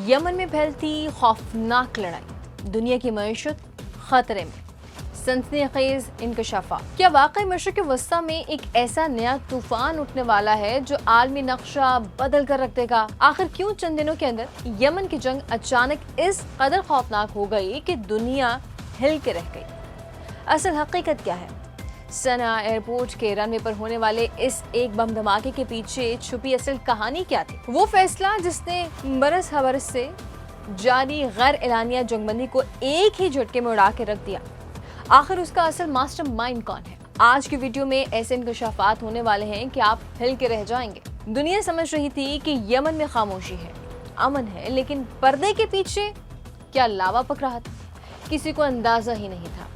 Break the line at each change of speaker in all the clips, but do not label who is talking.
Yemen में फैलती खौफनाक लड़ाई, दुनिया की मईशत खतरे में, सनसनीखेज इंकशाफात। क्या वाकई मशरिक़ वस्ता में एक ऐसा नया तूफान उठने वाला है जो आलमी नक्शा बदल कर रख देगा? आखिर क्यों चंद दिनों के अंदर यमन की जंग अचानक इस कदर खौफनाक हो गई कि दुनिया हिल के रह गई? असल हकीकत क्या है? सना एयरपोर्ट के रनवे पर होने वाले इस एक बम धमाके के पीछे छुपी असल कहानी क्या थी? वो फैसला जिसने बरस हबरस से जारी गैर एलानिया जंगबंदी को एक ही झटके में उड़ा के रख दिया। आखिर उसका असल मास्टरमाइंड कौन है? आज की वीडियो में ऐसे इंकशाफात होने वाले हैं कि आप हिल के रह जाएंगे। दुनिया समझ रही थी कि यमन में खामोशी है, अमन है, लेकिन पर्दे के पीछे क्या लावा पक रहा था, किसी को अंदाजा ही नहीं था।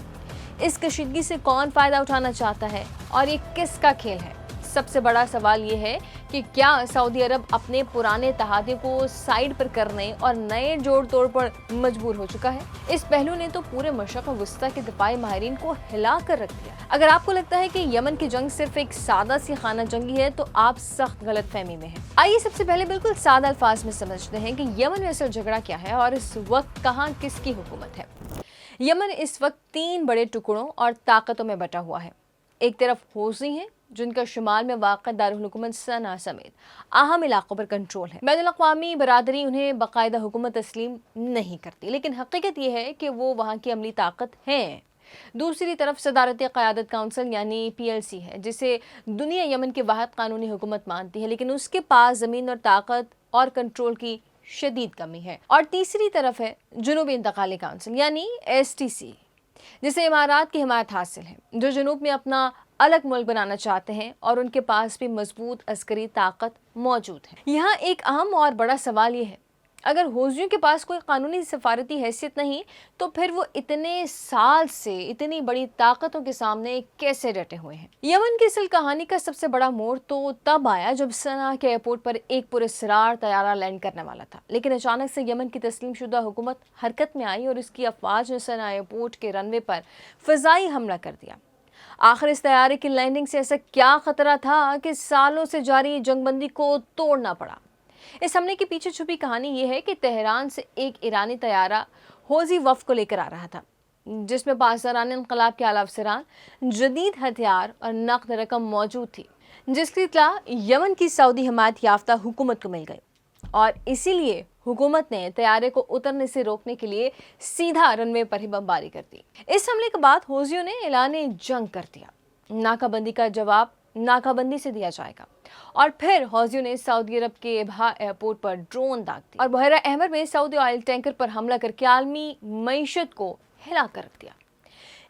इस कशीदगी से कौन फायदा उठाना चाहता है और ये किसका खेल है? सबसे बड़ा सवाल ये है कि क्या सऊदी अरब अपने पुराने तहादियों को साइड पर करने और नए जोड़ तोड़ पर मजबूर हो चुका है? इस पहलू ने तो पूरे मशरक़ वस्ता के दिफाई माहिरीन को हिला कर रख दिया। अगर आपको लगता है कि यमन की जंग सिर्फ एक सादा सी खाना जंगी है तो आप सख्त गलत फहमी में हैं। आइए सबसे पहले बिल्कुल सादा अल्फाज में समझते हैं कि यमन में असल झगड़ा क्या है और इस वक्त कहाँ किसकी हुकूमत है। यमन इस वक्त 3 बड़े टुकड़ों और ताकतों में बटा हुआ है। एक तरफ हौज़ी हैं जिनका शुमाल में वाक़ दारुल हुकूमत सना समेत अहम इलाकों पर कंट्रोल है। बैनुल अक़वामी बरादरी उन्हें बाकायदा हुकूमत तस्लीम नहीं करती, लेकिन हकीकत यह है कि वो वहाँ की अमली ताकत हैं। दूसरी तरफ सदारती क़यादत काउंसिल यानी PLC है, जिसे दुनिया यमन की वाहिद कानूनी हुकूमत मानती है, लेकिन उसके पास ज़मीन और ताकत और कंट्रोल की शदीद कमी है। और तीसरी तरफ है जुनूबी इंतकाली काउंसिल यानी STC, जिसे इमारात की हिमायत हासिल है, जो जुनूब में अपना अलग मुल्क बनाना चाहते हैं और उनके पास भी मजबूत अस्करी ताकत मौजूद है। यहाँ एक अहम और बड़ा सवाल ये है, अगर हौज़ियों के पास कोई कानूनी सफारती हैसियत नहीं तो फिर वो इतने साल से इतनी बड़ी ताकतों के सामने कैसे डटे हुए हैं? यमन की असल कहानी का सबसे बड़ा मोड़ तो तब आया जब सना के एयरपोर्ट पर एक पुरस्कार तैयारा लैंड करने वाला था, लेकिन अचानक से यमन की तस्लीम शुदा हुकूमत हरकत में आई और इसकी अफवाज ने सना एयरपोर्ट के रनवे पर फ़िज़ाई हमला कर दिया। आखिर इस तैयारे की लैंडिंग से ऐसा क्या खतरा था कि सालों से जारी जंगबंदी को तोड़ना पड़ा? इस हमले के पीछे छुपी कहानी ये है कि तेहरान से एक ईरानी तैयारा हौज़ी वफ़द को लेकर आ रहा था, जिसमें पासदारान इनकलाब के आला अफसरान, जदीद हथियार और नक़द रकम मौजूद थी, जिसकी इत्तला यमन की सऊदी हिमायत याफ्ता हुकूमत को मिल गई और इसीलिए हुकूमत ने तैयारे को उतरने से रोकने के लिए सीधा रनवे पर ही बमबारी कर दी। इस हमले के बाद हौज़ियों ने ऐलान जंग कर दिया। नाकाबंदी का जवाब नाकाबंदी से दिया जाएगा। और फिर हौज़ियों ने सऊदी अरब के एबहा एयरपोर्ट पर ड्रोन दाग दिए और बहरा अहमर में सऊदी ऑयल टैंकर पर हमला करके आलमी मईशत को हिला कर रख दिया।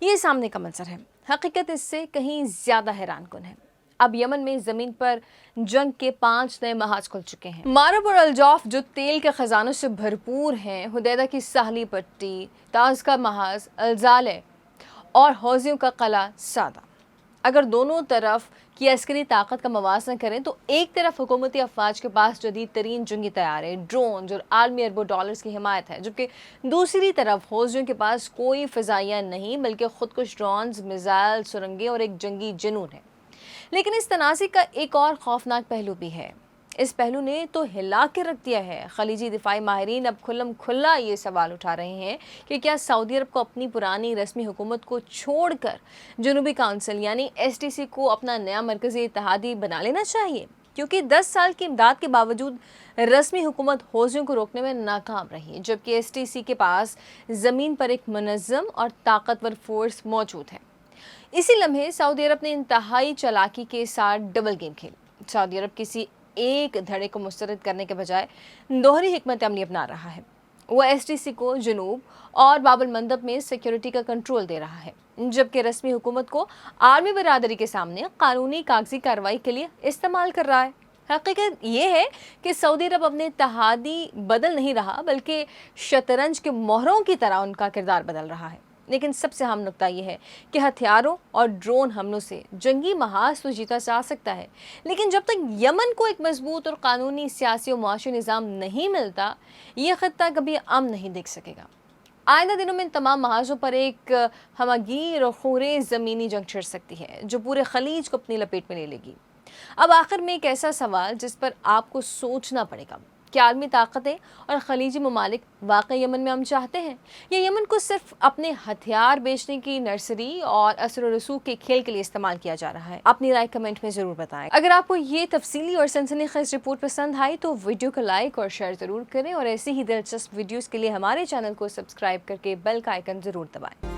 ये सामने का मंजर है। हकीकत इससे कहीं ज्यादा हैरान कुन है। अब यमन में जमीन पर जंग के 5 नए महाज खुल चुके हैं। मारब और अल्जौफ जो तेल के खजानों से भरपूर हैं, हुदैदा की साहली पट्टी, ताज का महाज अल्जाले और हौज़ियों का कला सादा। अगर दोनों तरफ की अस्करी ताकत का मवाज़ना करें तो एक तरफ हुकूमती अफवाज के पास जदीद तरीन जंगी तैयारे, ड्रोन और आलमी अरबों डॉलर्स की हिमायत है, जबकि दूसरी तरफ हौज़ियों के पास कोई फ़िज़ाइया नहीं बल्कि खुदकुश ड्रोन, मिसाइल, सुरंगें और एक जंगी जुनून है। लेकिन इस तनाज़े का एक और खौफनाक पहलू भी है। इस पहलू ने तो हिला के रख दिया है। खलीजी दिफाई माहिरीन अब खुल्लम खुल्ला ये सवाल उठा रहे हैं कि क्या सऊदी अरब को अपनी पुरानी रस्मी हुकूमत को छोड़कर जुनूबी काउंसिल यानी STC को अपना नया मरकज़ी इत्तेहादी बना लेना चाहिए, क्योंकि 10 साल की इमदाद के बावजूद रस्मी हुकूमत हौज़ियों को रोकने में नाकाम रही, जबकि STC के पास ज़मीन पर एक मुनज़्ज़म और ताकतवर फोर्स मौजूद है। इसी लम्हे सऊदी अरब ने इंतहाई चालाकी के साथ डबल गेम खेली। सऊदी अरब किसी एक धड़े को मुस्तरद करने के बजाय दोहरी हिकमत अमली अपना रहा है। वो STC को जुनूब और बाबुल मंदब में सिक्योरिटी का कंट्रोल दे रहा है, जबकि रस्मी हुकूमत को आर्मी बरादरी के सामने कानूनी कागजी कार्रवाई के लिए इस्तेमाल कर रहा है। हकीकत ये है कि सऊदी अरब अपने इत्तेहादी बदल नहीं रहा, बल्कि शतरंज के मोहरों की तरह उनका किरदार बदल रहा है। लेकिन सबसे अहम नुकता यह है कि हथियारों और ड्रोन हमलों से जंगी महाज तो जीता जा सकता है, लेकिन जब तक यमन को एक मजबूत और कानूनी, सियासी और मुआशी निज़ाम नहीं मिलता, ये खत्ता कभी अमन नहीं देख सकेगा। आइंदा दिनों में इन तमाम महाजों पर एक हमगीर और खुरेज ज़मीनी जंग छिड़ सकती है, जो पूरे खलीज को अपनी लपेट में ले लेगी। अब आखिर में एक ऐसा सवाल जिस पर आपको सोचना पड़ेगा, کیا عالمی طاقتیں اور خلیجی ممالک واقعی یمن میں ہم چاہتے ہیں یا یمن کو صرف اپنے ہتھیار بیچنے کی نرسری اور اثر و رسوخ کے کھیل کے لیے استعمال کیا جا رہا ہے؟ اپنی رائے کمنٹ میں ضرور بتائیں۔ اگر آپ کو یہ تفصیلی اور سنسنی خیز رپورٹ پسند آئی تو ویڈیو کو لائک اور شیئر ضرور کریں، اور ایسی ہی دلچسپ ویڈیوز کے لیے ہمارے چینل کو سبسکرائب کر کے بیل کا آئیکن ضرور دبائیں۔